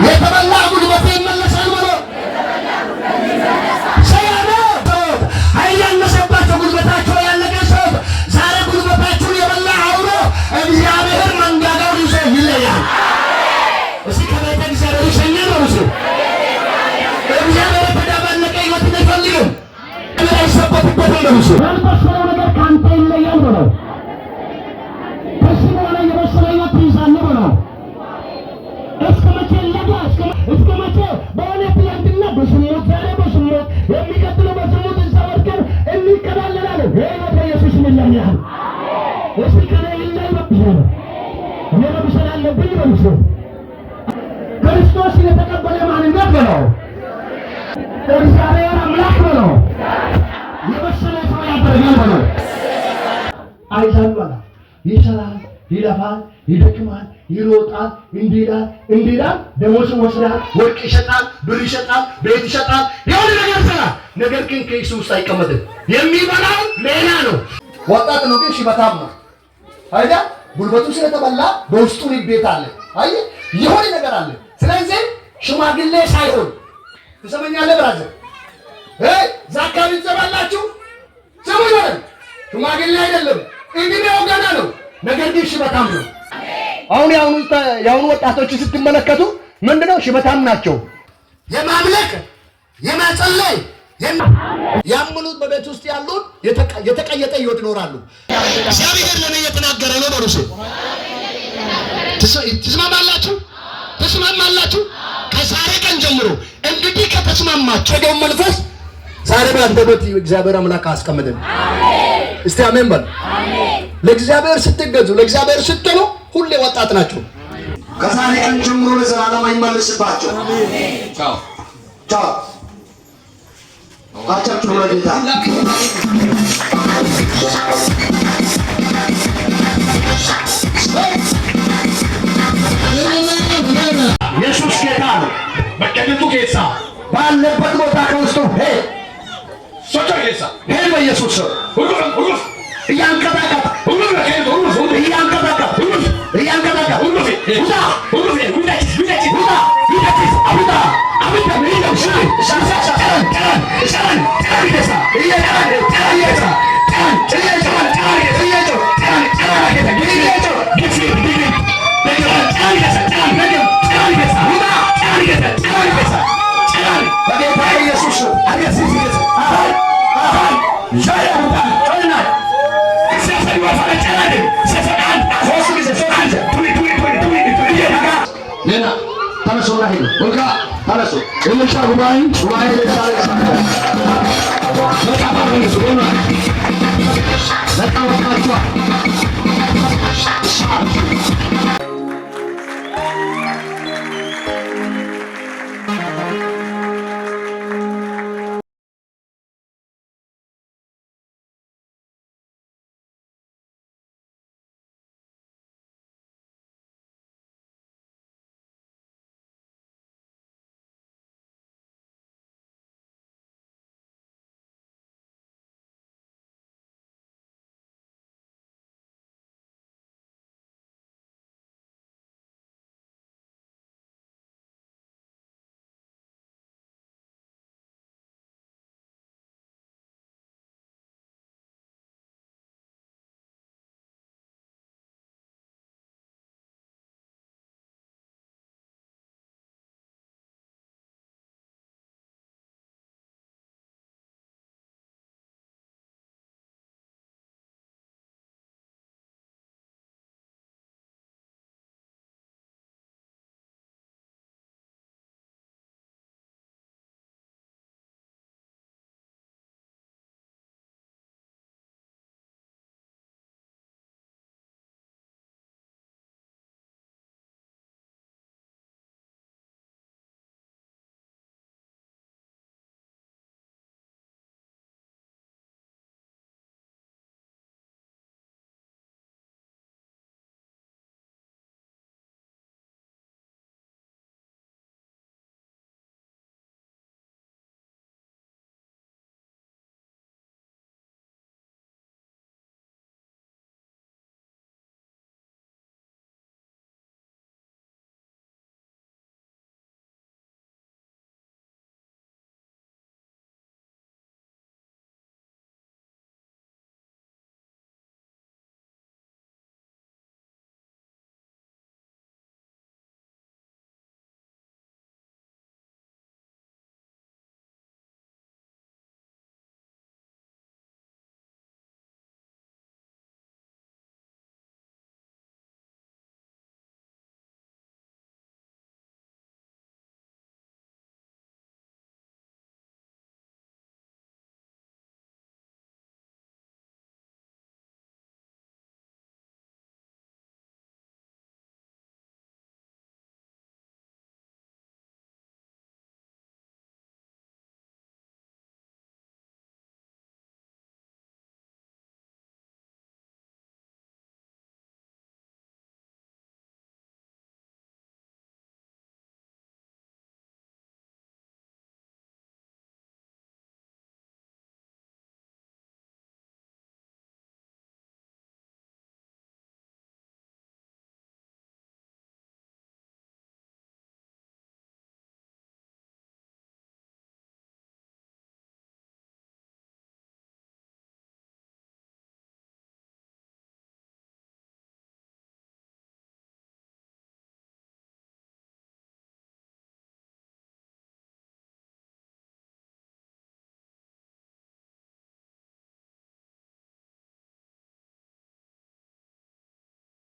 የተበላ ጉልበት ይመለሳል ብሎ ሰያነ ኃይል ያነሰባቸው ጉልበታቸው ያለቀ ሰው ዛሬ ጉልበታችሁን የበላ አውሎ እግዚአብሔር መንጋጋውን ይዞ ይለያል። እስኪ ከቤተ እግዚአብሔር ይሸኛል ነው እሱ እግዚአብሔር ተዳባለቀ ህይወትን አይፈልግም። አይሰበትበትም ነው እሱ ያልበሰለው ነገር ከአንተ ይለያል ብሎ ከዚህ በኋላ የበሰለ ህይወት ይይዛል ብሎ እስከ መቼ ለጋ እስከ መቼ በእውነት ያንድና በስሞት ዛሬ በስሞት የሚቀጥለው በስሞት እዛ ወድቀን እንቀዳለናለን። ይህ በኢየሱስ ይለኛል። እስኪ ከኔ ይለይ በብዛት እኔ መብሰል አለብኝ በምሱ ክርስቶስ የተቀበለ ማንነት በለው እግዚአብሔር አምላክ በለው የበሰለ ሰው ያደርጋል በለው አይዛል ይሰራል፣ ይለፋል፣ ይደክማል፣ ይሮጣል፣ እንዲላል ደሞዝ ወስዳል፣ ወርቅ ይሸጣል፣ ብር ይሸጣል፣ ቤት ይሸጣል፣ የሆነ ነገር ይሰራል። ነገር ግን ከኢየሱስ ውስጥ አይቀመጥም። የሚበላው ሌላ ነው። ወጣት ነው ግን ሽበታም ነው አይደል? ጉልበቱ ስለተበላ በውስጡ ቤት አለ። አይ የሆነ ነገር አለ። ስለዚህ ሽማግሌ ሳይሆን ትሰመኛለህ ብራዘር ዛካሪ ዘባላችሁ ሰሙ ይሆናል። ሽማግሌ አይደለም እንግዲህ ገና ነው። ነገር ግን ሽበታም ነው። አሁን ያሁኑ ወጣቶች ስትመለከቱ ምንድነው ሽበታም ናቸው። የማምለክ የማጸለይ ያምኑት በቤት ውስጥ ያሉት የተቀየጠ ህይወት ይኖራሉ። እግዚአብሔር ለኔ እየተናገረ ነው በሩሴ ተስማማላችሁ? ከዛሬ ቀን ጀምሮ እንግዲህ ከተስማማችሁ ደም መንፈስ ዛሬ በአንደበት እግዚአብሔር አምላክ አስቀምጠን። እስቲ አሜን በል። ለእግዚአብሔር ስትገዙ ለእግዚአብሔር ስትሉ ሁሌ ወጣት ናቸው። ከዛሬ ቀን ጀምሮ ለዘላለም አይመለስባቸው። ቻው ቻው አቻችሁ ለጌታ ኢየሱስ ጌታ ነው። በቀኝቱ ጌታ ባለበት ቦታ ከውስጡ ሶቻ ጌታ በኢየሱስ ሁሉ እያንቀጣቀጣ Let's go.